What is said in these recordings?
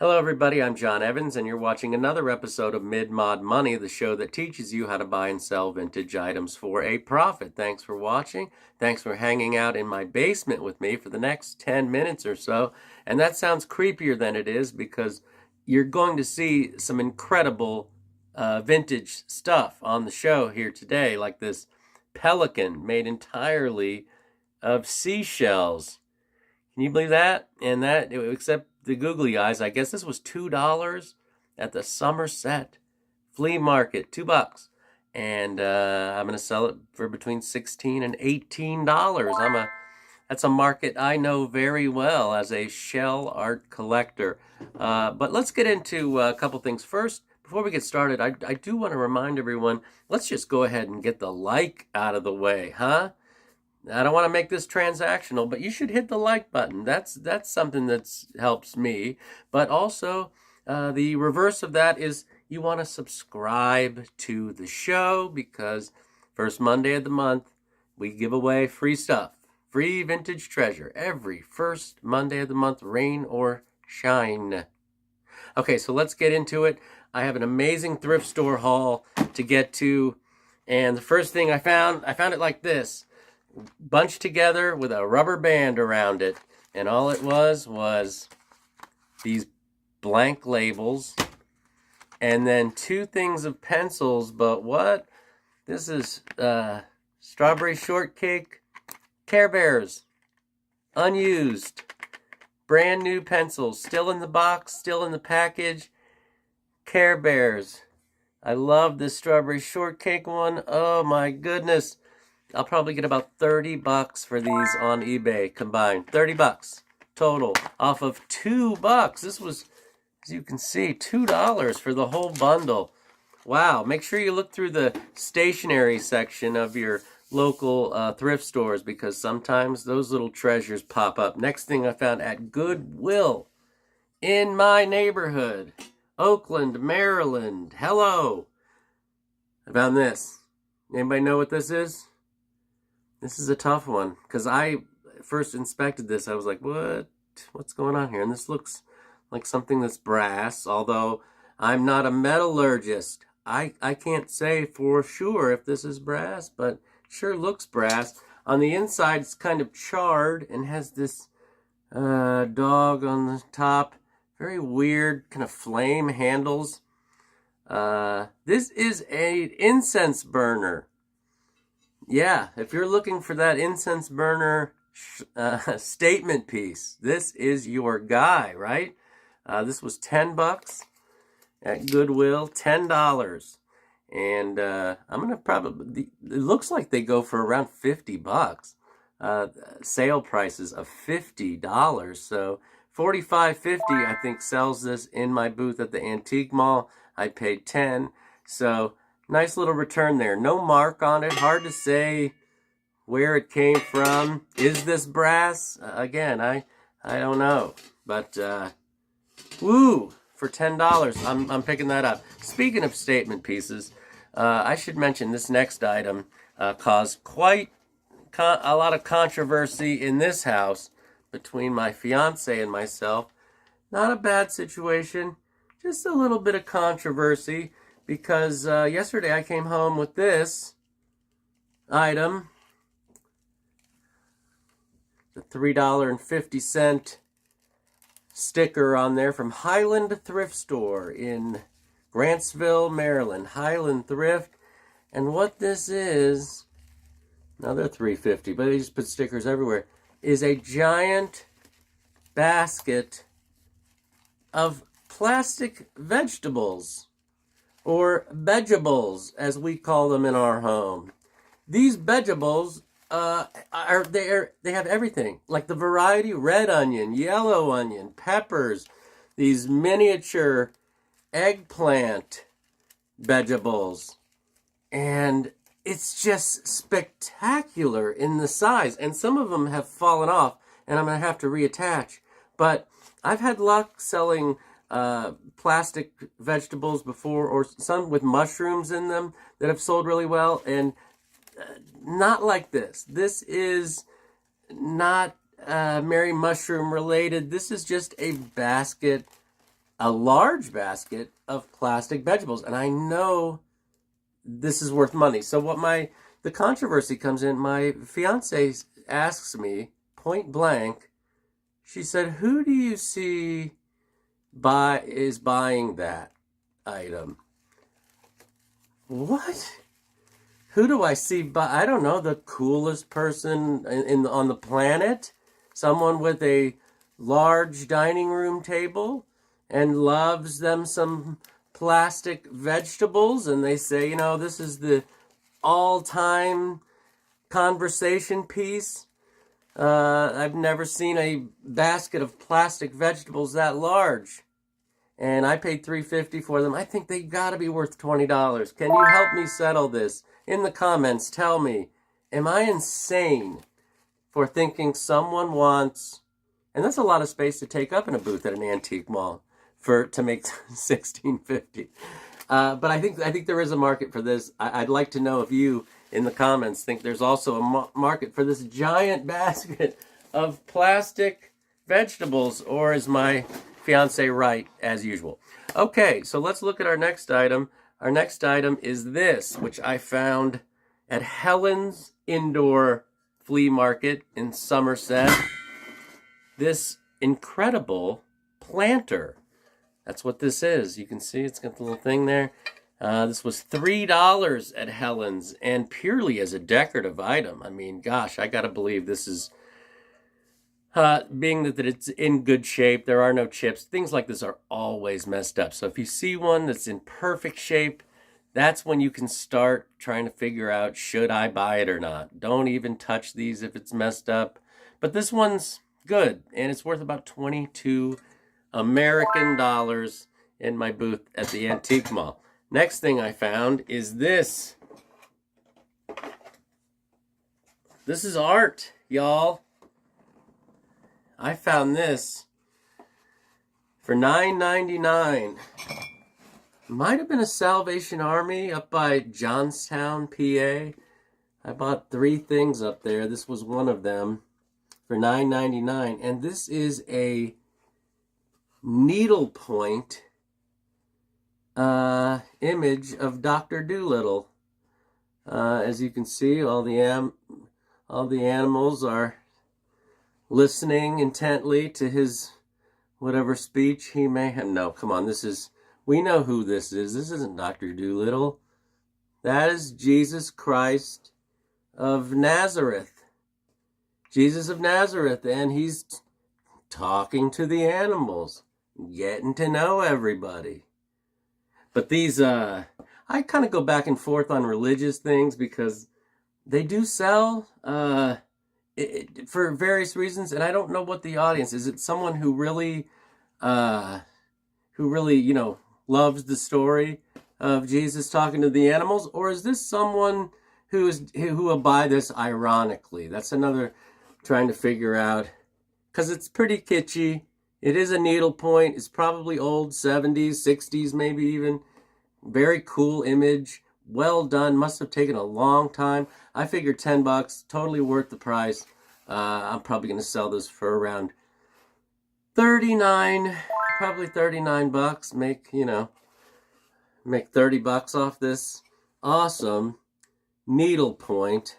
Hello, everybody. I'm John Evans, and you're watching another episode of Mid-Mod Money, the show that teaches you how to buy and sell vintage items for a profit. Thanks for watching. Thanks for hanging out in my basement with me for the next 10 minutes or so. And that sounds creepier than it is because you're going to see some incredible vintage stuff on the show here today, like this pelican made entirely of seashells. Can you believe that? And that, except the googly eyes, I guess this was $2 at the Somerset flea market, $2. And I'm going to sell it for between $16 and $18. That's a market I know very well as a shell art collector. But let's get into a couple things first. Before we get started, I do want to remind everyone, let's just go ahead and get the like out of the way, huh? I don't want to make this transactional, but you should hit the like button. That's something that helps me. But also, the reverse of that is you want to subscribe to the show because first Monday of the month, we give away free stuff, free vintage treasure every first Monday of the month, rain or shine. Okay, so let's get into it. I have an amazing thrift store haul to get to. And the first thing I found it like this. Bunched together with a rubber band around it, and all it was these blank labels and then two things of pencils. But what? This is strawberry shortcake Care Bears, unused, brand new pencils, still in the box, still in the package. Care Bears. I love this strawberry shortcake one. Oh my goodness. I'll probably get about $30 for these on eBay combined. $30 total off of $2. This was, as you can see, $2 for the whole bundle. Wow. Make sure you look through the stationery section of your local thrift stores because sometimes those little treasures pop up. Next thing I found at Goodwill in my neighborhood, Oakland, Maryland. Hello. I found this. Anybody know what this is? This is a tough one because I first inspected this. I was like, what's going on here? And this looks like something that's brass, although I'm not a metallurgist. I can't say for sure if this is brass, but sure looks brass. On the inside, it's kind of charred and has this dog on the top. Very weird kind of flame handles. This is an incense burner. Yeah, if you're looking for that incense burner statement piece, this is your guy, right? This was $10 at Goodwill, $10. And I'm going to probably, it looks like they go for around $50. Sale prices of $50. So $45.50 I think sells this in my booth at the Antique Mall. I paid $10. So nice little return there. No mark on it. Hard to say where it came from. Is this brass? Again, I don't know. But, woo! For $10, I'm picking that up. Speaking of statement pieces, I should mention this next item caused quite a lot of controversy in this house between my fiance and myself. Not a bad situation. Just a little bit of controversy. Because yesterday I came home with this item, the $3.50 sticker on there from Highland Thrift Store in Grantsville, Maryland. Highland Thrift. And what this is, another $3.50, but they just put stickers everywhere, is a giant basket of plastic vegetables. Or veggies, as we call them in our home. These vegetables they have everything, like the variety: red onion, yellow onion, peppers, these miniature eggplant vegetables, and it's just spectacular in the size. And some of them have fallen off, and I'm gonna have to reattach. But I've had luck selling plastic vegetables before, or some with mushrooms in them that have sold really well, and not like this. This is not Mary Mushroom related. This is just a basket a large basket of plastic vegetables. And I know this is worth money. So the controversy comes in. My fiance asks me point blank, she said, who do you see is buying that item? What? Who do I see buy? I don't know, the coolest person on the planet? Someone with a large dining room table and loves them some plastic vegetables, and they say, you know, this is the all-time conversation piece. I've never seen a basket of plastic vegetables that large, and I paid $3.50 for them. I think they gotta be worth $20. Can you help me settle this? In the comments, tell me, am I insane for thinking someone wants, and that's a lot of space to take up in a booth at an antique mall to make $16.50. But I think there is a market for this. I'd like to know if you in the comments think there's also a market for this giant basket of plastic vegetables, or is my fiance right as usual? Okay, so let's look at our next item. Our next item is this, which I found at Helen's Indoor Flea Market in Somerset. This incredible planter. That's what this is. You can see it's got the little thing there. This was $3 at Helen's, and purely as a decorative item. I mean, gosh, I gotta believe this is, being that it's in good shape, there are no chips. Things like this are always messed up. So if you see one that's in perfect shape, that's when you can start trying to figure out, should I buy it or not? Don't even touch these if it's messed up. But this one's good, and it's worth about 22 American dollars in my booth at the antique mall. Next thing I found is this. This is art, y'all. I found this for $9.99. Might have been a Salvation Army up by Johnstown, PA. I bought 3 things up there. This was one of them for $9.99. And this is a needlepoint image of Dr. Dolittle. As you can see, all the animals are listening intently to his whatever speech he may have. No, come on, we know who this is. This isn't Dr. Dolittle. That is Jesus Christ of Nazareth. Jesus of Nazareth, and he's talking to the animals, getting to know everybody. But these, I kind of go back and forth on religious things because they do sell for various reasons, and I don't know what the audience is. It someone who really, you know, loves the story of Jesus talking to the animals, or is this someone who will buy this ironically? That's another trying to figure out, because it's pretty kitschy. It is a needlepoint. It's probably old 70s, 60s, maybe even. Very cool image. Well done. Must have taken a long time. I figured $10, totally worth the price. I'm probably going to sell this for around $39, probably $39. Make $30 off this awesome needlepoint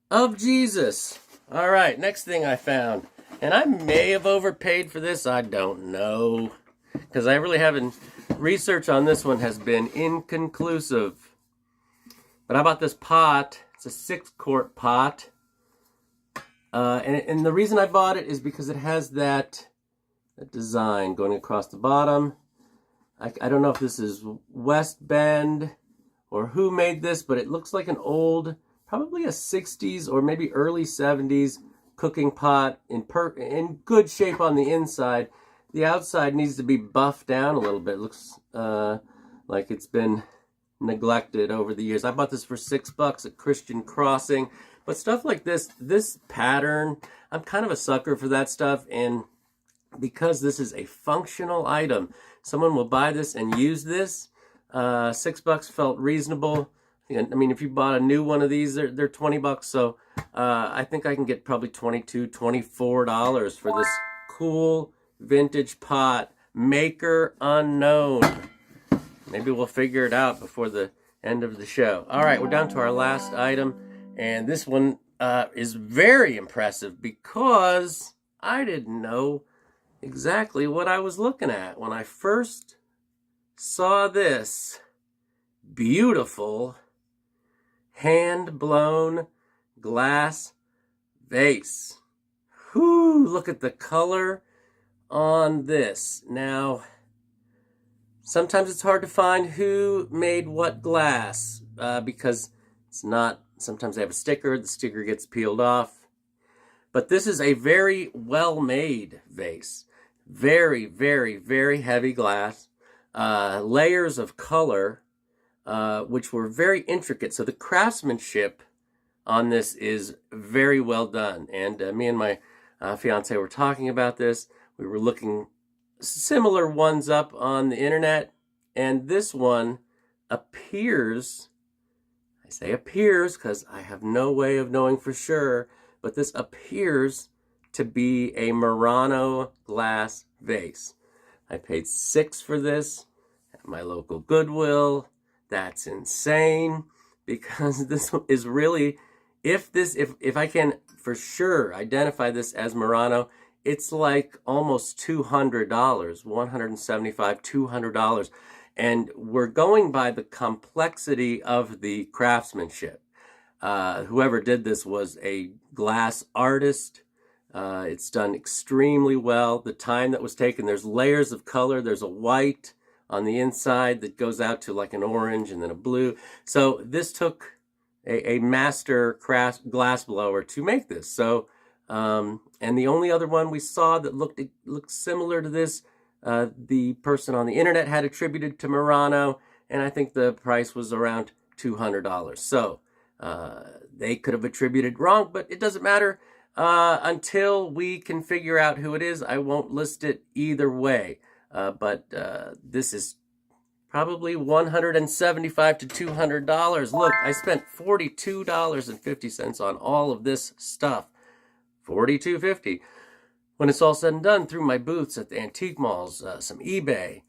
of Jesus. All right, next thing I found, and I may have overpaid for this. I don't know, because I really haven't. Research on this one has been inconclusive. But I bought this pot. It's a 6-quart pot. And the reason I bought it is because it has that design going across the bottom. I don't know if this is West Bend or who made this, but it looks like an old, probably a 60s or maybe early 70s cooking pot in good shape on the inside. The outside needs to be buffed down a little bit. It looks like it's been neglected over the years. I bought this for $6 at Christian Crossing. But stuff like this pattern, I'm kind of a sucker for that stuff. And because this is a functional item, someone will buy this and use this. $6 felt reasonable. I mean, if you bought a new one of these, they're $20. So I think I can get probably $22, $24 for this cool vintage pot maker unknown. Maybe we'll figure it out before the end of the show. All right, we're down to our last item, and this one is very impressive because I didn't know exactly what I was looking at when I first saw this beautiful hand-blown glass vase. Whoo, look at the color on this. Now, sometimes it's hard to find who made what glass because it's not, sometimes they have a sticker, the sticker gets peeled off. But this is a very well-made vase. Very, very, very heavy glass. Layers of color, which were very intricate. So the craftsmanship on this is very well done. And me and my fiance were talking about this. We were looking similar ones up on the internet, and this one appears, I say appears because I have no way of knowing for sure, but this appears to be a Murano glass vase. I paid $6 for this at my local Goodwill. That's insane, because this is really, if I can for sure identify this as Murano, it's like almost $200, $175, $200. And we're going by the complexity of the craftsmanship. Whoever did this was a glass artist. It's done extremely well. The time that was taken, there's layers of color. There's a white on the inside that goes out to like an orange and then a blue. So this took a master craft glass blower to make this. So, and the only other one we saw that looked similar to this, the person on the internet had attributed to Murano, and I think the price was around $200. So they could have attributed wrong, but it doesn't matter. Until we can figure out who it is, I won't list it either way. But this is probably $175 to $200. Look, I spent $42.50 on all of this stuff. $42.50. When it's all said and done, through my booths at the antique malls, some eBay,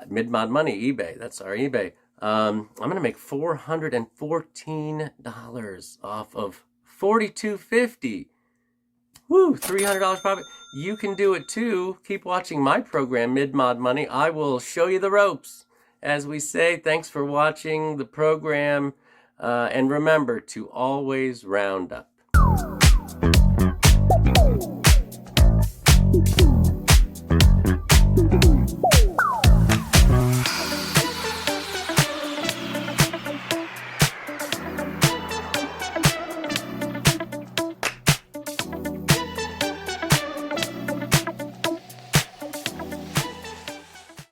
Mid-Mod Money, eBay, that's our eBay. I'm going to make $414 off of $42.50. Woo, $300 profit. You can do it too. Keep watching my program, Mid-Mod Money. I will show you the ropes. As we say, thanks for watching the program. And remember to always round up.